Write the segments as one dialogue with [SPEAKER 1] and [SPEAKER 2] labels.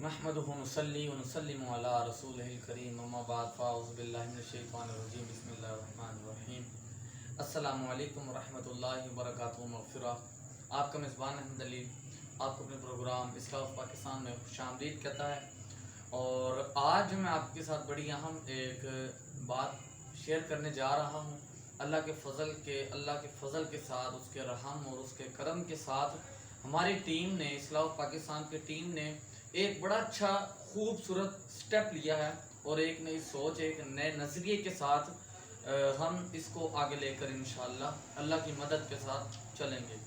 [SPEAKER 1] नहमदुहु व नुसल्ली व नुसल्लिमु अला रसूलिहिल करीम अम्मा बाद फ़अऊज़ु बिल्लाहि मिनश शैतानिर रजीम बिस्मिल्लाहिर रहमानिर रहीम। अस्सलामु अलैकुम व रहमतुल्लाहि व बरकातुहू मग़फ़िरा। आपका मेज़बान अहमद अली आपको अपने प्रोग्राम इस्लाह ऑफ पाकिस्तान में खुशामदीद कहता है। और आज मैं आपके साथ बड़ी अहम एक बात शेयर करने जा रहा हूँ। अल्लाह के फ़ज़ल के साथ, उसके रहम और उसके करम के साथ हमारी टीम ने, इस्लाह ऑफ पाकिस्तान की टीम ने एक बड़ा अच्छा खूबसूरत स्टेप लिया है और एक नई सोच, एक नए नज़रिए के साथ हम इसको आगे लेकर इंशाअल्लाह अल्लाह की मदद के साथ चलेंगे।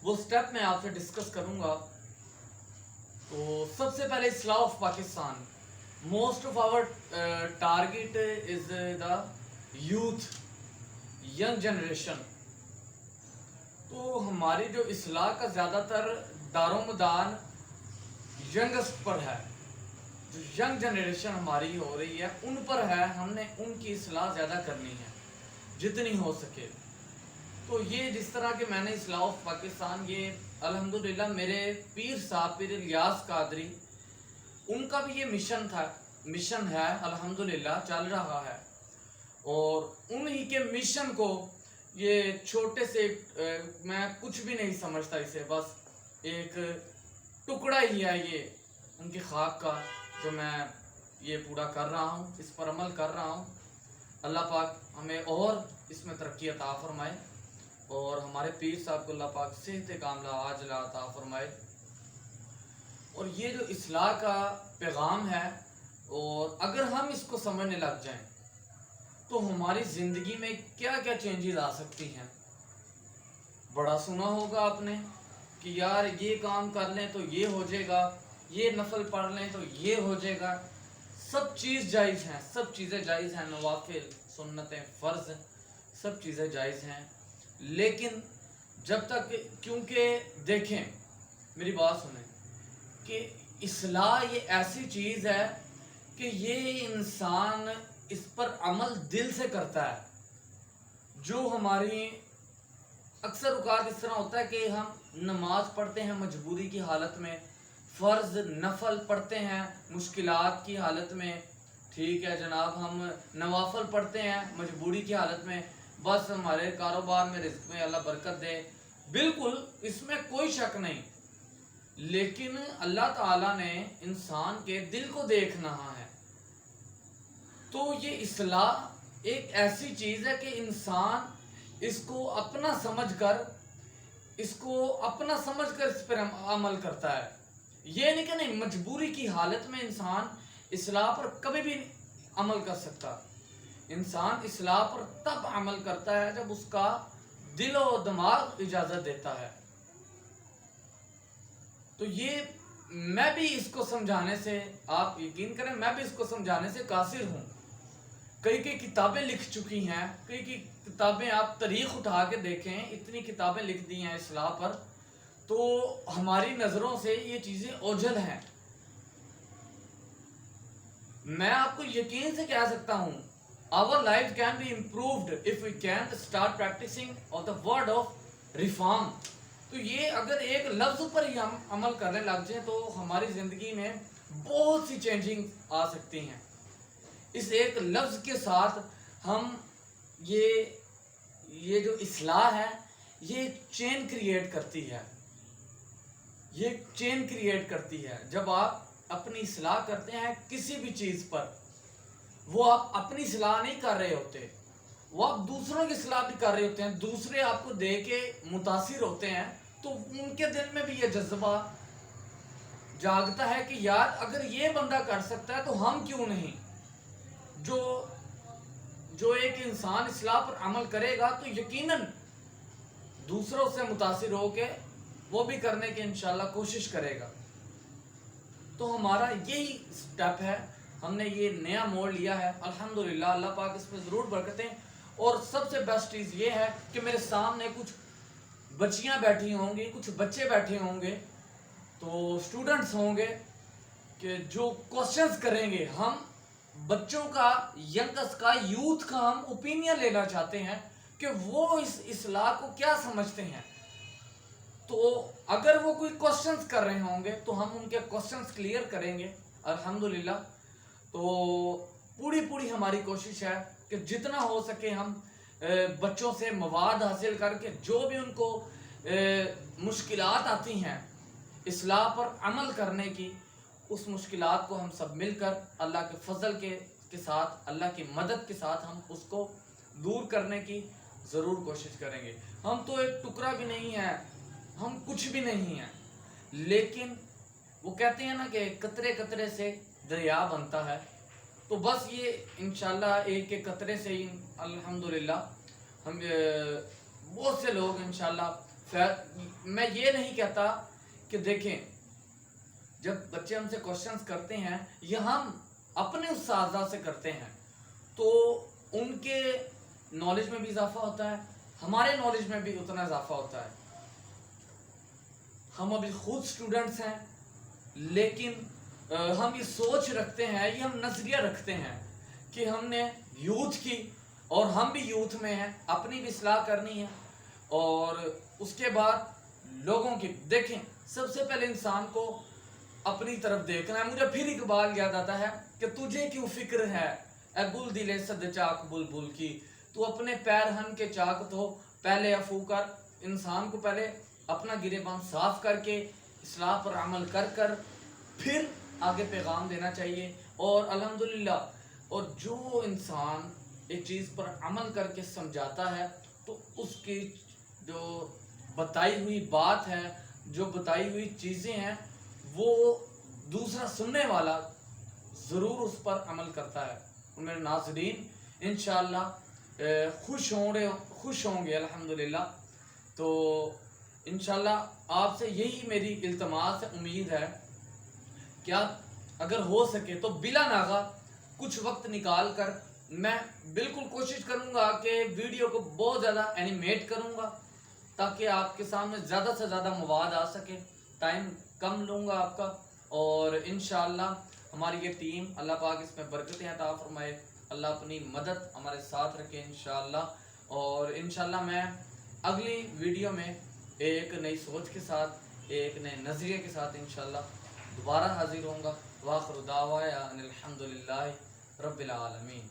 [SPEAKER 1] वो स्टेप मैं आपसे डिस्कस करूंगा। तो सबसे पहले इस्लाह of Pakistan, most of our target is the youth, young generation. तो हमारी जो इस्लाह का ज़्यादातर दारोमदार यंगस्ट पर है, जो यंग जनरेशन हमारी हो रही है उन पर है। हमने उनकी इस्लाह ज़्यादा करनी है जितनी हो सके। तो ये जिस तरह के मैंने इस्लाह ऑफ पाकिस्तान, ये अल्हम्दुलिल्लाह मेरे पीर साहब पीर इलियास कादरी, उनका भी ये मिशन है अल्हम्दुलिल्लाह चल रहा है। और उन्हीं के मिशन को ये छोटे से मैं कुछ भी नहीं समझता इसे, बस एक टुकड़ा ही है ये उनकी खाक का, जो मैं ये पूरा कर रहा हूँ, इस पर अमल कर रहा हूँ। अल्लाह पाक हमें और इसमें तरक्की अता फरमाए और हमारे पीर साहब को अल्लाह पाक सेहत कामला आजला अता फरमाए। और ये जो इस्लाह का पैगाम है, और अगर हम इसको समझने लग जाएं तो हमारी ज़िंदगी में क्या क्या चेंजेस आ सकती हैं। बड़ा सुना होगा आपने कि यार ये काम कर लें तो ये हो जाएगा, ये नफल पढ़ लें तो ये हो जाएगा। सब चीज़ जायज़ हैं, सब चीज़ें जायज़ हैं, नवाफिल, सुन्नतें, फ़र्ज़, सब चीज़ें जायज़ हैं। लेकिन जब तक, क्योंकि देखें मेरी बात सुनें कि इस्लाह ये ऐसी चीज़ है कि ये इंसान इस पर अमल दिल से करता है। जो हमारी अक्सर औक़ात इस तरह होता है कि हम नमाज पढ़ते हैं मजबूरी की हालत में, फ़र्ज़ नफल पढ़ते हैं मुश्किलात की हालत में, ठीक है जनाब, हम नवाफल पढ़ते हैं मजबूरी की हालत में, बस हमारे कारोबार में, रिज़्क़ में अल्लाह बरकत दे, बिल्कुल इसमें कोई शक नहीं। लेकिन अल्लाह ताला ने इंसान के दिल को देखना है। तो ये इस्लाह एक ऐसी चीज़ है कि इंसान इसको अपना समझकर इस पर अमल करता है। ये नहीं कि नहीं, मजबूरी की हालत में इंसान इस्लाह पर कभी भी अमल कर सकता। इंसान इस्लाह पर तब अमल करता है जब उसका दिल और दिमाग इजाज़त देता है। तो ये मैं भी इसको समझाने से, आप यकीन करें, मैं भी इसको समझाने से कासिर हूँ। कई किताबें लिख चुकी हैं, कई किताबें आप तारीख उठा के देखें, इतनी किताबें लिख दी हैं इस्लाह पर। तो हमारी नज़रों से ये चीज़ें ओझल हैं। मैं आपको यकीन से कह सकता हूँ, our life can be improved if we can start practising of the word of reform. तो ये अगर एक लफ्ज़ पर ही हम अमल करने लग जाएं तो हमारी ज़िंदगी में बहुत सी चेंजिंग आ सकती हैं। इस एक लफ्ज़ के साथ हम ये जो इस्लाह है, ये चेन क्रिएट करती है, ये चेन क्रिएट करती है। जब आप अपनी इस्लाह करते हैं किसी भी चीज़ पर, वो आप अपनी इस्लाह नहीं कर रहे होते, वो आप दूसरों की इस्लाह भी कर रहे होते हैं। दूसरे आपको देख के मुतासिर होते हैं, तो उनके दिल में भी ये जज्बा जागता है कि यार अगर ये बंदा कर सकता है तो हम क्यों नहीं। जो एक इंसान इस्लाह पर अमल करेगा तो यकीनन दूसरों से मुतासिर होके वो भी करने की इंशाल्लाह कोशिश करेगा। तो हमारा यही स्टेप है, हमने ये नया मोड़ लिया है अल्हम्दुलिल्लाह। अल्लाह पाक इसमें ज़रूर बरकतें। और सबसे बेस्ट चीज़ ये है कि मेरे सामने कुछ बच्चियां बैठी होंगी, कुछ बच्चे बैठे होंगे, तो स्टूडेंट्स होंगे कि जो क्वेश्चंस करेंगे। हम बच्चों का, यंगस्ट का, यूथ का हम ओपिनियन लेना चाहते हैं कि वो इस इस्लाह को क्या समझते हैं। تو اگر وہ کوئی کوشچنس کر رہے ہوں گے تو ہم ان کے کوشچنس کلیئر کریں گے الحمدللہ. تو پوری ہماری کوشش ہے کہ جتنا ہو سکے ہم بچوں سے مواد حاصل کر کے جو بھی ان کو مشکلات آتی ہیں اصلاح پر عمل کرنے کی، اس مشکلات کو ہم سب مل کر اللہ کے فضل کے ساتھ، اللہ کی مدد کے ساتھ ہم اس کو دور کرنے کی ضرور کوشش کریں گے. ہم تو ایک ٹکڑا بھی نہیں ہیں، ہم کچھ بھی نہیں ہیں، لیکن وہ کہتے ہیں نا کہ قطرے قطرے سے دریا بنتا ہے. تو بس یہ انشاءاللہ ایک ایک قطرے سے ہی الحمدللہ ہم بہت سے لوگ انشاءاللہ میں یہ نہیں کہتا کہ دیکھیں جب بچے ہم سے کوشچنس کرتے ہیں یا ہم اپنے اساتذہ سے کرتے ہیں تو ان کے نالج میں بھی اضافہ ہوتا ہے، ہمارے نالج میں بھی اتنا اضافہ ہوتا ہے. ہم ابھی خود سٹوڈنٹس ہیں، لیکن ہم یہ سوچ رکھتے ہیں، یہ ہم نظریہ رکھتے ہیں کہ ہم نے یوتھ کی اور ہم بھی یوتھ میں ہیں، اپنی بھی اصلاح کرنی ہے اور اس کے بعد لوگوں کی. دیکھیں سب سے پہلے انسان کو اپنی طرف دیکھنا ہے. مجھے پھر اقبال یاد آتا ہے کہ تجھے کیوں فکر ہے اے گل دلے صد چاک بلبل کی، تو اپنے پیر ہن کے چاک تو پہلے افو کر. انسان کو پہلے اپنا گریبان صاف کر کے اصلاح پر عمل کر پھر آگے پیغام دینا چاہیے. اور الحمدللہ اور جو انسان ایک چیز پر عمل کر کے سمجھاتا ہے تو اس کی جو بتائی ہوئی بات ہے، جو بتائی ہوئی چیزیں ہیں، وہ دوسرا سننے والا ضرور اس پر عمل کرتا ہے. میرے ناظرین انشاءاللہ خوش ہوں گے الحمدللہ. تو انشاءاللہ آپ سے یہی میری التماس ہے، امید ہے کہ آپ اگر ہو سکے تو بلا ناغہ کچھ وقت نکال کر، میں بالکل کوشش کروں گا کہ ویڈیو کو بہت زیادہ اینیمیٹ کروں گا تاکہ آپ کے سامنے زیادہ سے زیادہ مواد آ سکے. ٹائم کم لوں گا آپ کا، اور انشاءاللہ ہماری یہ ٹیم اللہ پاک اس میں برکتیں عطا فرمائے، اللہ اپنی مدد ہمارے ساتھ رکھے انشاءاللہ. اور انشاءاللہ میں اگلی ویڈیو میں ایک نئی سوچ کے ساتھ، ایک نئے نظریے کے ساتھ انشاءاللہ دوبارہ حاضر ہوں گا. وآخر دعوانا ان الحمدللہ رب العالمین.